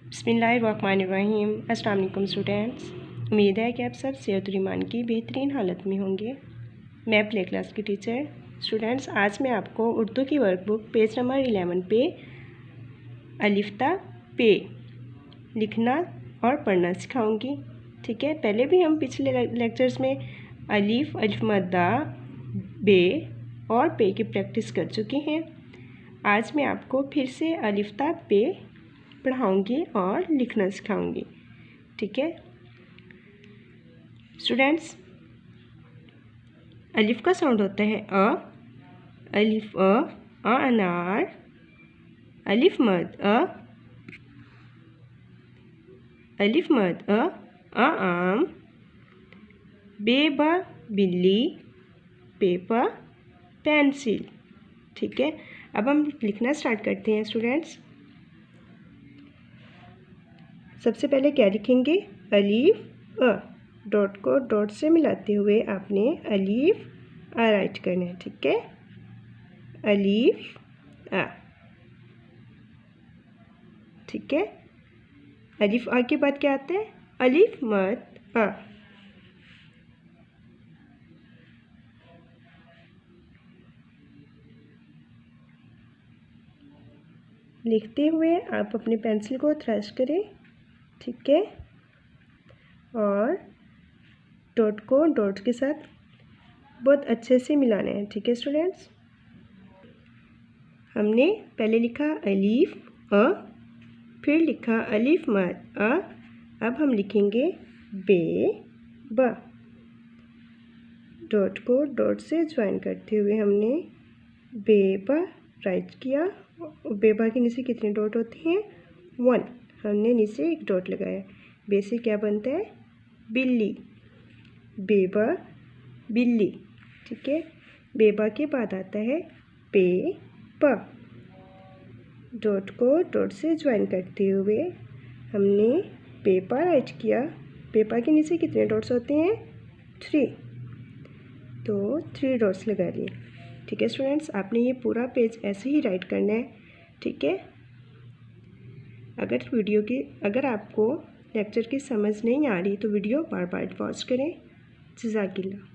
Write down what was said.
बिस्मिल्लाहिर्रहमानिर्रहीम। अस्सलाम वालेकुम स्टूडेंट्स, उम्मीद है कि आप सब सेहत और ईमान की बेहतरीन हालत में होंगे। मैं प्ले क्लास की टीचर। स्टूडेंट्स, आज मैं आपको उर्दू की वर्कबुक पेज नंबर 11 पे अलिफ्ता पे लिखना और पढ़ना सिखाऊंगी। ठीक है, पहले भी हम पिछले लेक्चर्स में अलिफ, अलिफ मद्दा, बे और पे की प्रैक्टिस कर चुके हैं। आज मैं आपको फिर से अलिफ्ता पे पढ़ाऊंगी और लिखना सिखाऊंगी। ठीक है स्टूडेंट्स, अलिफ का साउंड होता है अ, अलिफ अ अनार, अलिफ मद अलिफ मद आम, बे ब बिल्ली, पे प पेंसिल। ठीक है, अब हम लिखना स्टार्ट करते हैं स्टूडेंट्स। सबसे पहले क्या लिखेंगे? अलीफ अ, डॉट को डॉट से मिलाते हुए आपने अलीफ आ राइट करना है। ठीक है, अलीफ आ। ठीक है, अलीफ आ के बाद क्या आता है? अलीफ मद आ। लिखते हुए आप अपनी पेंसिल को थ्रश करें। ठीक है, और डॉट को डॉट के साथ बहुत अच्छे से मिलाना है। ठीक है स्टूडेंट्स, हमने पहले लिखा अलीफ अ, फिर लिखा अलीफ मद अ। अब हम लिखेंगे बे ब। डॉट को डॉट से ज्वाइन करते हुए हमने बे ब राइट किया। बेबा के नीचे कितने डॉट होते हैं? 1। हमने नीचे एक डॉट लगाया। बे से क्या बनता है? बिल्ली, बेबा बिल्ली। ठीक है, बेबा के बाद आता है पे प। डॉट को डॉट से ज्वाइन करते हुए हमने पेपा राइट किया। पेपा के नीचे कितने डॉट्स होते हैं? 3, तो 3 डॉट्स लगा लिए। ठीक है स्टूडेंट्स, आपने ये पूरा पेज ऐसे ही राइट करना है। ठीक है, अगर आपको लेक्चर की समझ नहीं आ रही तो वीडियो बार बार पॉज करें। जज़ाकिल्लाह।